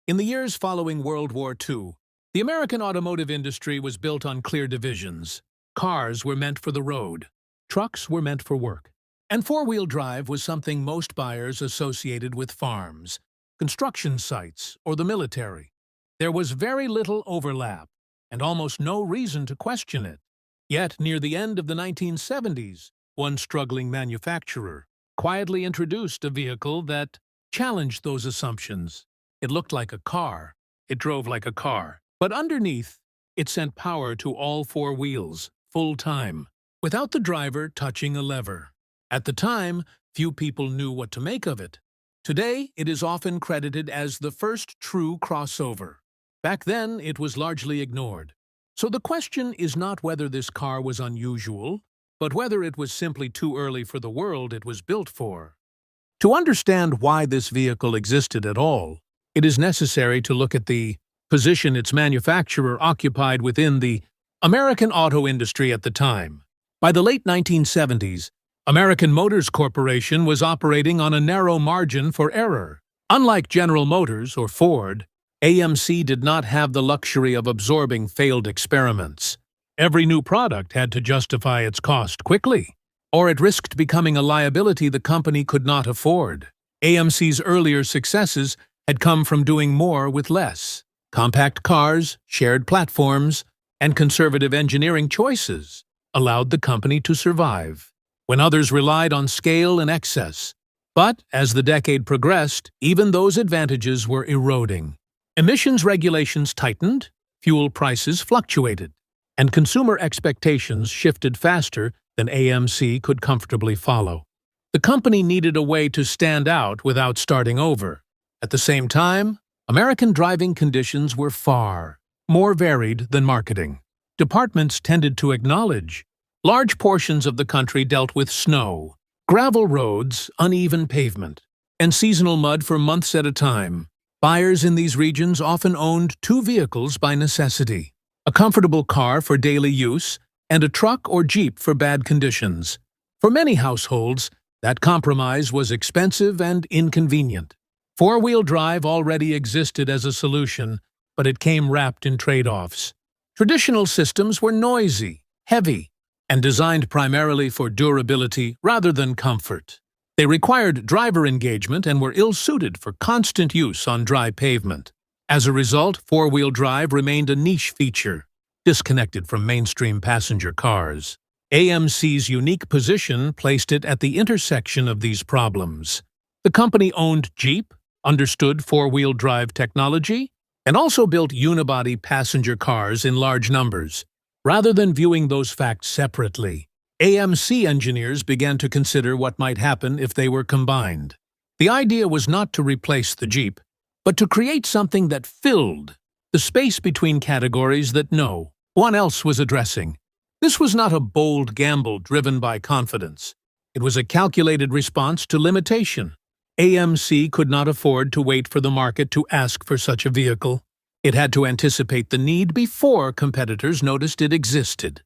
In the years following World War II, the American automotive industry was built on clear divisions. Cars were meant for the road, trucks were meant for work, and four-wheel drive was something most buyers associated with farms, construction sites, or the military. There was very little overlap, and almost no reason to question it. Yet, near the end of the 1970s, one struggling manufacturer quietly introduced a vehicle that challenged those assumptions. It looked like a car, it drove like a car, but underneath, it sent power to all four wheels, full time, without the driver touching a lever. At the time, few people knew what to make of it. Today, it is often credited as the first true crossover. Back then, it was largely ignored. So the question is not whether this car was unusual, but whether it was simply too early for the world it was built for. To understand why this vehicle existed at all, it is necessary to look at the position its manufacturer occupied within the American auto industry at the time. By the late 1970s, American Motors Corporation was operating on a narrow margin for error. Unlike General Motors or Ford, AMC did not have the luxury of absorbing failed experiments. Every new product had to justify its cost quickly, or it risked becoming a liability the company could not afford. AMC's earlier successes had come from doing more with less. Compact cars, shared platforms, and conservative engineering choices allowed the company to survive when others relied on scale and excess. But as the decade progressed, even those advantages were eroding. Emissions regulations tightened, fuel prices fluctuated, and consumer expectations shifted faster than AMC could comfortably follow. The company needed a way to stand out without starting over. At the same time, American driving conditions were far more varied than marketing. Departments tended to acknowledge large portions of the country dealt with snow, gravel roads, uneven pavement, and seasonal mud for months at a time. Buyers in these regions often owned two vehicles by necessity: a comfortable car for daily use and a truck or Jeep for bad conditions. For many households, that compromise was expensive and inconvenient. Four-wheel drive already existed as a solution, but it came wrapped in trade-offs. Traditional systems were noisy, heavy, and designed primarily for durability rather than comfort. They required driver engagement and were ill-suited for constant use on dry pavement. As a result, four-wheel drive remained a niche feature, disconnected from mainstream passenger cars. AMC's unique position placed it at the intersection of these problems. The company owned Jeep, understood four-wheel drive technology, and also built unibody passenger cars in large numbers. Rather than viewing those facts separately, AMC engineers began to consider what might happen if they were combined. The idea was not to replace the Jeep, but to create something that filled the space between categories that no one else was addressing. This was not a bold gamble driven by confidence. It was a calculated response to limitation. AMC could not afford to wait for the market to ask for such a vehicle. It had to anticipate the need before competitors noticed it existed.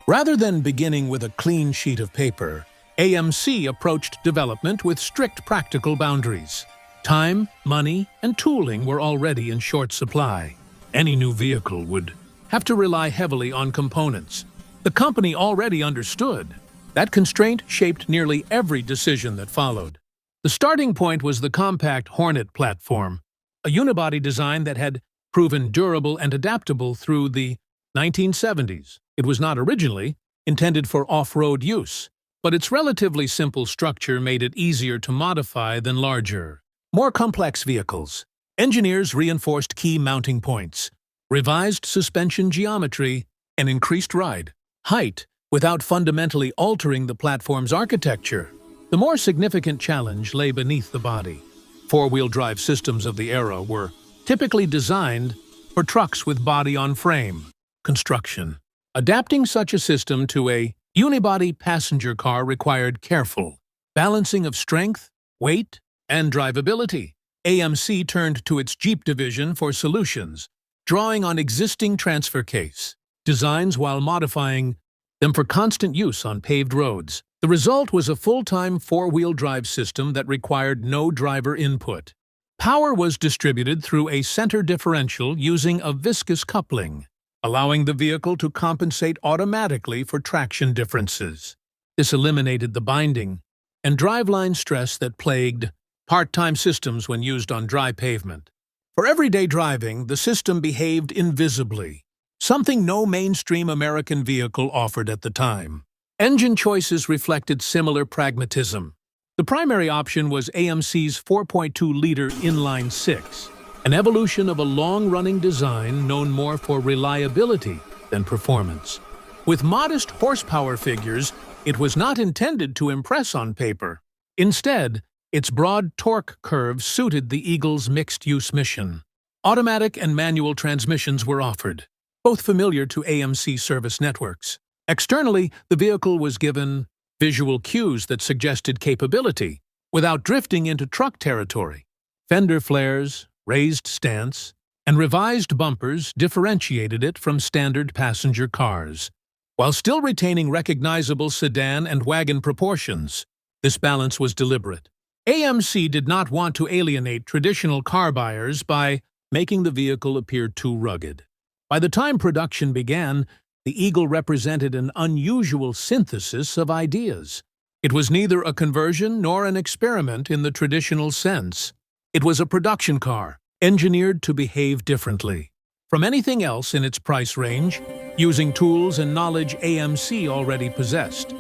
Rather than beginning with a clean sheet of paper, AMC approached development with strict practical boundaries. Time, money, and tooling were already in short supply. Any new vehicle would have to rely heavily on components the company already understood. That constraint shaped nearly every decision that followed. The starting point was the compact Hornet platform, a unibody design that had proven durable and adaptable through the 1970s. It was not originally intended for off-road use, but its relatively simple structure made it easier to modify than larger, more complex vehicles. Engineers reinforced key mounting points, revised suspension geometry, and increased ride height without fundamentally altering the platform's architecture. The more significant challenge lay beneath the body. Four-wheel drive systems of the era were typically designed for trucks with body-on-frame construction. Adapting such a system to a unibody passenger car required careful balancing of strength, weight, and drivability. AMC turned to its Jeep division for solutions, drawing on existing transfer case designs while modifying them for constant use on paved roads. The result was a full-time four-wheel drive system that required no driver input. Power was distributed through a center differential using a viscous coupling, allowing the vehicle to compensate automatically for traction differences. This eliminated the binding and driveline stress that plagued part-time systems when used on dry pavement. For everyday driving, the system behaved invisibly, something no mainstream American vehicle offered at the time. Engine choices reflected similar pragmatism. The primary option was AMC's 4.2-liter inline-six, an evolution of a long-running design known more for reliability than performance. With modest horsepower figures, it was not intended to impress on paper. Instead, its broad torque curve suited the Eagle's mixed-use mission. Automatic and manual transmissions were offered, both familiar to AMC service networks. Externally, the vehicle was given visual cues that suggested capability, without drifting into truck territory. Fender flares, raised stance, and revised bumpers differentiated it from standard passenger cars, while still retaining recognizable sedan and wagon proportions. This balance was deliberate. AMC did not want to alienate traditional car buyers by making the vehicle appear too rugged. By the time production began, the Eagle represented an unusual synthesis of ideas. It was neither a conversion nor an experiment in the traditional sense. It was a production car, engineered to behave differently from anything else in its price range, using tools and knowledge AMC already possessed.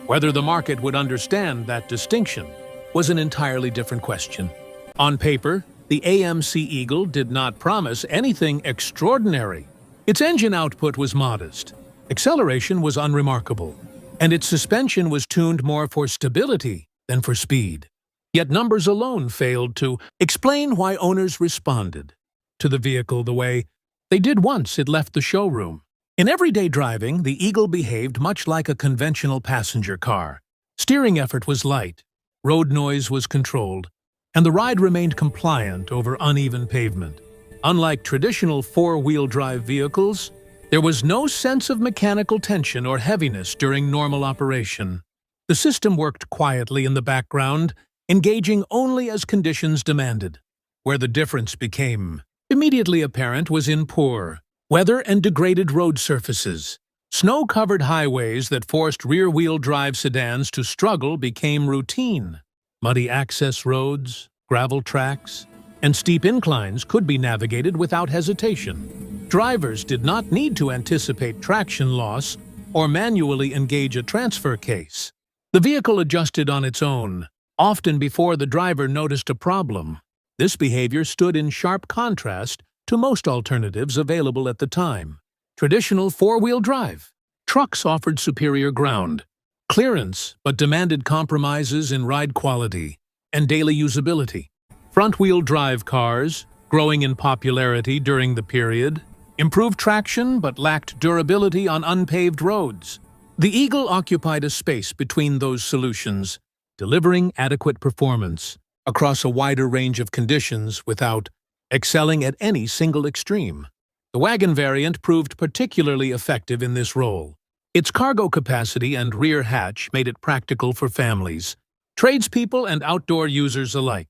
Whether the market would understand that distinction was an entirely different question. On paper, the AMC Eagle did not promise anything extraordinary. Its engine output was modest, acceleration was unremarkable, and its suspension was tuned more for stability than for speed. Yet numbers alone failed to explain why owners responded to the vehicle the way they did once it left the showroom. In everyday driving, the Eagle behaved much like a conventional passenger car. Steering effort was light, road noise was controlled, and the ride remained compliant over uneven pavement. Unlike traditional four-wheel drive vehicles, there was no sense of mechanical tension or heaviness during normal operation. The system worked quietly in the background, engaging only as conditions demanded. Where the difference became immediately apparent was in poor weather and degraded road surfaces. Snow-covered highways that forced rear-wheel drive sedans to struggle became routine. Muddy access roads, gravel tracks, and steep inclines could be navigated without hesitation. Drivers did not need to anticipate traction loss or manually engage a transfer case. The vehicle adjusted on its own, often before the driver noticed a problem. This behavior stood in sharp contrast to most alternatives available at the time. Traditional four-wheel drive. Trucks offered superior ground clearance, but demanded compromises in ride quality and daily usability. Front-wheel drive cars, growing in popularity during the period, improved traction but lacked durability on unpaved roads. The Eagle occupied a space between those solutions, delivering adequate performance across a wider range of conditions without excelling at any single extreme. The wagon variant proved particularly effective in this role. Its cargo capacity and rear hatch made it practical for families, tradespeople, and outdoor users alike.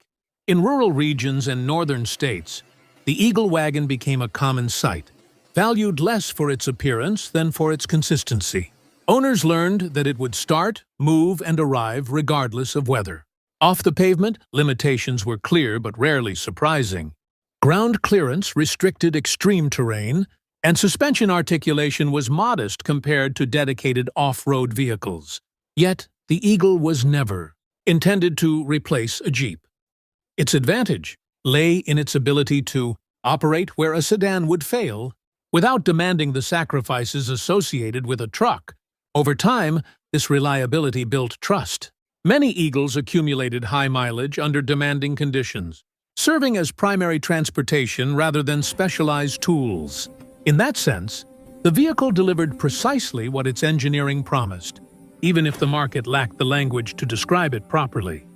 In rural regions and northern states, the Eagle wagon became a common sight, valued less for its appearance than for its consistency. Owners learned that it would start, move, and arrive regardless of weather. Off the pavement, limitations were clear but rarely surprising. Ground clearance restricted extreme terrain, and suspension articulation was modest compared to dedicated off-road vehicles. Yet, the Eagle was never intended to replace a Jeep. Its advantage lay in its ability to operate where a sedan would fail without demanding the sacrifices associated with a truck. Over time, this reliability built trust. Many Eagles accumulated high mileage under demanding conditions, serving as primary transportation rather than specialized tools. In that sense, the vehicle delivered precisely what its engineering promised, even if the market lacked the language to describe it properly.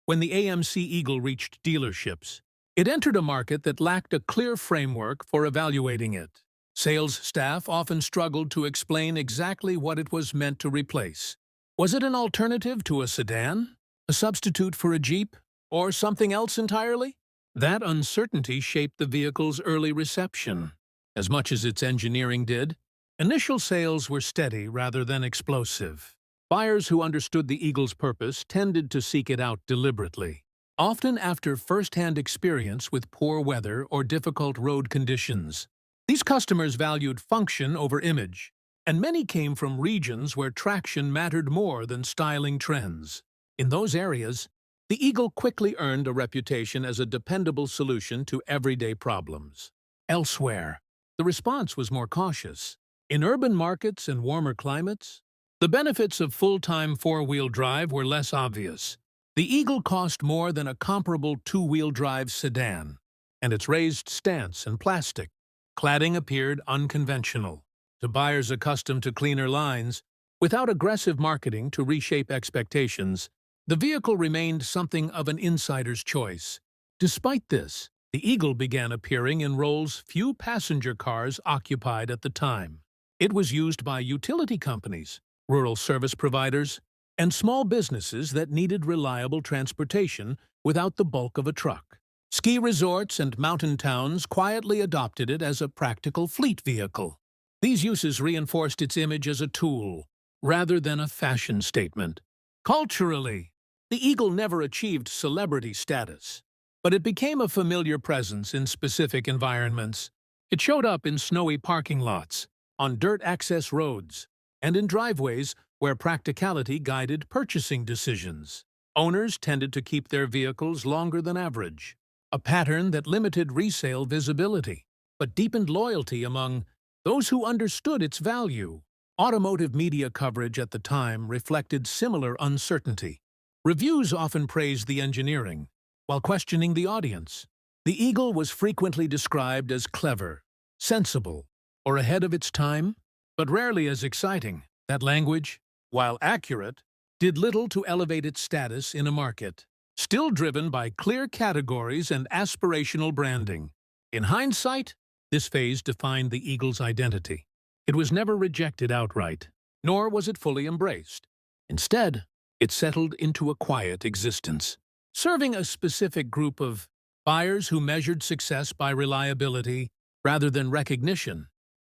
When the AMC Eagle reached dealerships, it entered a market that lacked a clear framework for evaluating it. Sales staff often struggled to explain exactly what it was meant to replace. Was it an alternative to a sedan, a substitute for a Jeep, or something else entirely? That uncertainty shaped the vehicle's early reception. As much as its engineering did, initial sales were steady rather than explosive. Buyers who understood the Eagle's purpose tended to seek it out deliberately, often after first-hand experience with poor weather or difficult road conditions. These customers valued function over image, and many came from regions where traction mattered more than styling trends. In those areas, the Eagle quickly earned a reputation as a dependable solution to everyday problems. Elsewhere, the response was more cautious. In urban markets and warmer climates, the benefits of full-time four-wheel drive were less obvious. The Eagle cost more than a comparable two-wheel drive sedan, and its raised stance and plastic cladding appeared unconventional. To buyers accustomed to cleaner lines, without aggressive marketing to reshape expectations, the vehicle remained something of an insider's choice. Despite this, the Eagle began appearing in roles few passenger cars occupied at the time. It was used by utility companies, rural service providers, and small businesses that needed reliable transportation without the bulk of a truck. Ski resorts and mountain towns quietly adopted it as a practical fleet vehicle. These uses reinforced its image as a tool, rather than a fashion statement. Culturally, the Eagle never achieved celebrity status, but it became a familiar presence in specific environments. It showed up in snowy parking lots, on dirt access roads, and in driveways where practicality guided purchasing decisions. Owners tended to keep their vehicles longer than average, a pattern that limited resale visibility, but deepened loyalty among those who understood its value. Automotive media coverage at the time reflected similar uncertainty. Reviews often praised the engineering, while questioning the audience. The Eagle was frequently described as clever, sensible, or ahead of its time, but rarely as exciting. That language, while accurate, did little to elevate its status in a market still driven by clear categories and aspirational branding. In hindsight, this phase defined the Eagle's identity. It was never rejected outright, nor was it fully embraced. Instead, it settled into a quiet existence, serving a specific group of buyers who measured success by reliability rather than recognition.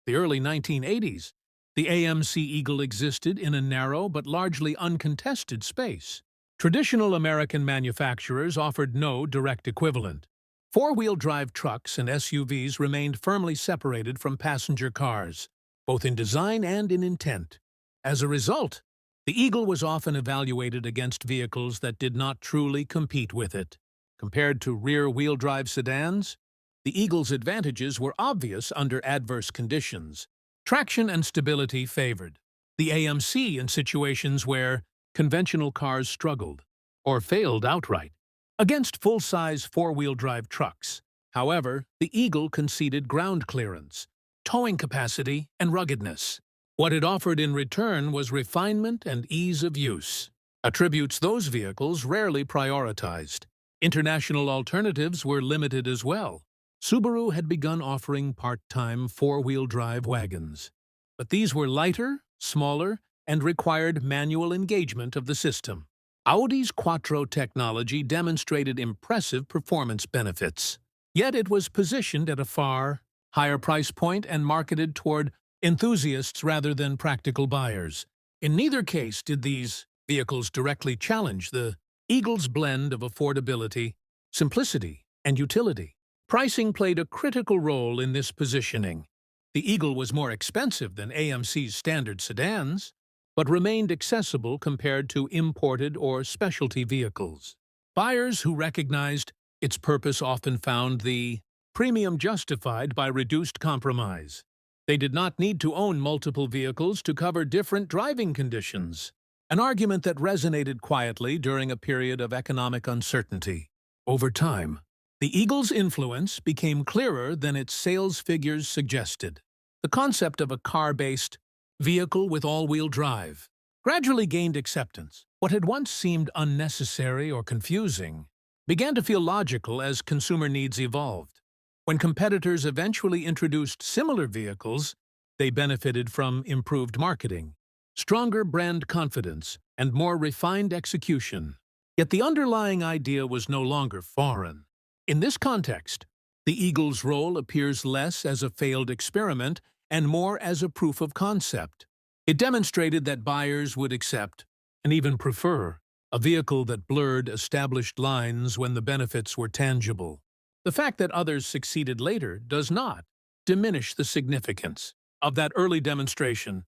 The early 1980s, the AMC Eagle existed in a narrow but largely uncontested space. Traditional American manufacturers offered no direct equivalent. Four-wheel drive trucks and SUVs remained firmly separated from passenger cars, both in design and in intent. As a result, the Eagle was often evaluated against vehicles that did not truly compete with it. Compared to rear-wheel drive sedans, the Eagle's advantages were obvious under adverse conditions. Traction and stability favored the AMC in situations where conventional cars struggled or failed outright. Against full-size four-wheel drive trucks, however, the Eagle conceded ground clearance, towing capacity, and ruggedness. What it offered in return was refinement and ease of use, attributes those vehicles rarely prioritized. International alternatives were limited as well. Subaru had begun offering part-time four-wheel drive wagons, but these were lighter, smaller, and required manual engagement of the system. Audi's Quattro technology demonstrated impressive performance benefits, yet it was positioned at a far higher price point and marketed toward enthusiasts rather than practical buyers. In neither case did these vehicles directly challenge the Eagle's blend of affordability, simplicity, and utility. Pricing played a critical role in this positioning. The Eagle was more expensive than AMC's standard sedans, but remained accessible compared to imported or specialty vehicles. Buyers who recognized its purpose often found the premium justified by reduced compromise. They did not need to own multiple vehicles to cover different driving conditions, an argument that resonated quietly during a period of economic uncertainty. Over time, the Eagle's influence became clearer than its sales figures suggested. The concept of a car-based vehicle with all-wheel drive gradually gained acceptance. What had once seemed unnecessary or confusing began to feel logical as consumer needs evolved. When competitors eventually introduced similar vehicles, they benefited from improved marketing, stronger brand confidence, and more refined execution. Yet the underlying idea was no longer foreign. In this context, the Eagle's role appears less as a failed experiment and more as a proof of concept. It demonstrated that buyers would accept, and even prefer, a vehicle that blurred established lines when the benefits were tangible. The fact that others succeeded later does not diminish the significance of that early demonstration.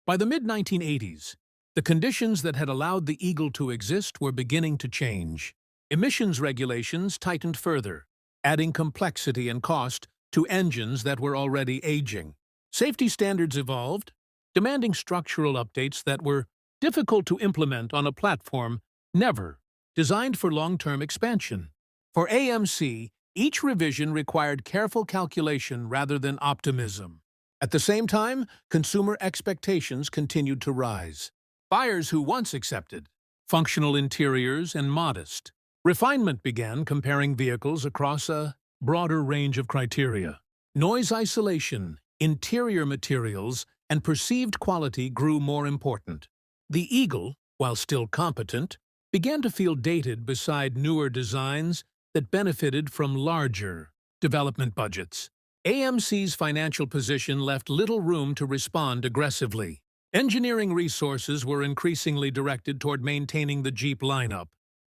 By the mid-1980s, the conditions that had allowed the Eagle to exist were beginning to change. Emissions regulations tightened further, adding complexity and cost to engines that were already aging. Safety standards evolved, demanding structural updates that were difficult to implement on a platform never designed for long-term expansion. For AMC, each revision required careful calculation rather than optimism. At the same time, consumer expectations continued to rise. Buyers who once accepted functional interiors and modest refinement began comparing vehicles across a broader range of criteria. Noise isolation, interior materials, and perceived quality grew more important. The Eagle, while still competent, began to feel dated beside newer designs that benefited from larger development budgets. AMC's financial position left little room to respond aggressively. Engineering resources were increasingly directed toward maintaining the Jeep lineup,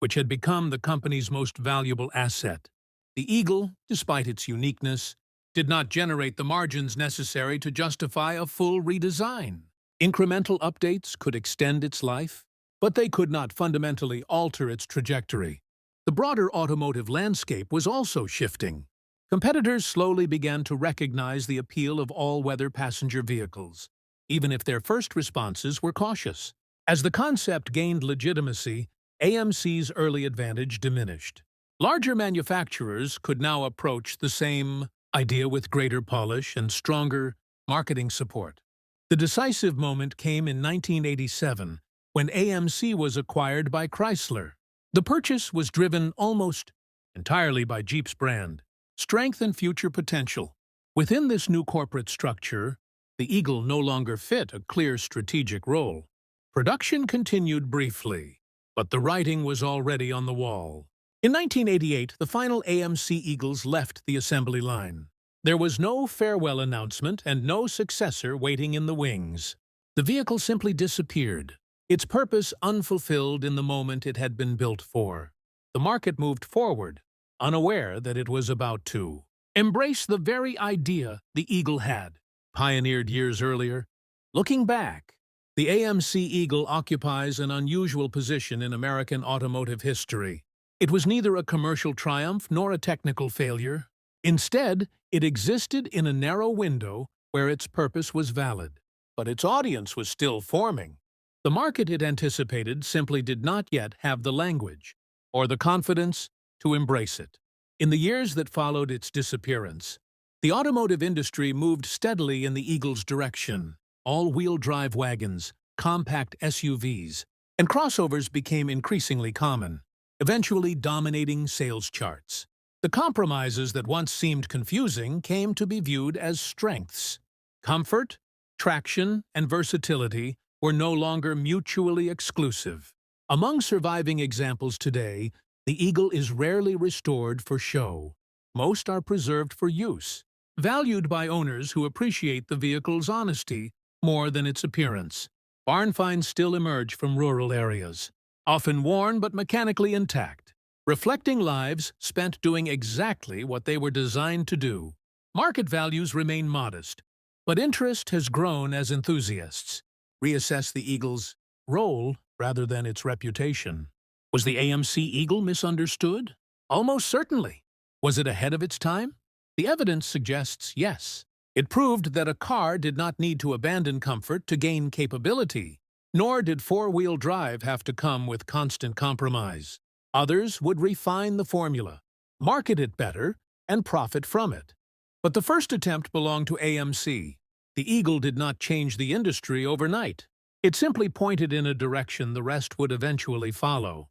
which had become the company's most valuable asset. The Eagle, despite its uniqueness, did not generate the margins necessary to justify a full redesign. Incremental updates could extend its life, but they could not fundamentally alter its trajectory. The broader automotive landscape was also shifting. Competitors slowly began to recognize the appeal of all-weather passenger vehicles, even if their first responses were cautious. As the concept gained legitimacy, AMC's early advantage diminished. Larger manufacturers could now approach the same idea with greater polish and stronger marketing support. The decisive moment came in 1987, when AMC was acquired by Chrysler. The purchase was driven almost entirely by Jeep's brand, strength and future potential. Within this new corporate structure, the Eagle no longer fit a clear strategic role. Production continued briefly, but the writing was already on the wall. In 1988, the final AMC Eagles left the assembly line. There was no farewell announcement and no successor waiting in the wings. The vehicle simply disappeared, its purpose unfulfilled in the moment it had been built for. The market moved forward, unaware that it was about to embrace the very idea the Eagle had pioneered years earlier. Looking back, the AMC Eagle occupies an unusual position in American automotive history. It was neither a commercial triumph nor a technical failure. Instead, it existed in a narrow window where its purpose was valid, but its audience was still forming. The market it anticipated simply did not yet have the language or the confidence to embrace it. In the years that followed its disappearance, the automotive industry moved steadily in the Eagle's direction. All-wheel drive wagons, compact SUVs, and crossovers became increasingly common, eventually dominating sales charts. The compromises that once seemed confusing came to be viewed as strengths. Comfort, traction, and versatility were no longer mutually exclusive. Among surviving examples today, the Eagle is rarely restored for show. Most are preserved for use, valued by owners who appreciate the vehicle's honesty more than its appearance. Barn finds still emerge from rural areas, often worn but mechanically intact, reflecting lives spent doing exactly what they were designed to do. Market values remain modest, but interest has grown as enthusiasts reassess the Eagle's role rather than its reputation. Was the AMC Eagle misunderstood? Almost certainly. Was it ahead of its time? The evidence suggests yes. It proved that a car did not need to abandon comfort to gain capability, nor did four-wheel drive have to come with constant compromise. Others would refine the formula, market it better, and profit from it. But the first attempt belonged to AMC. The Eagle did not change the industry overnight. It simply pointed in a direction the rest would eventually follow.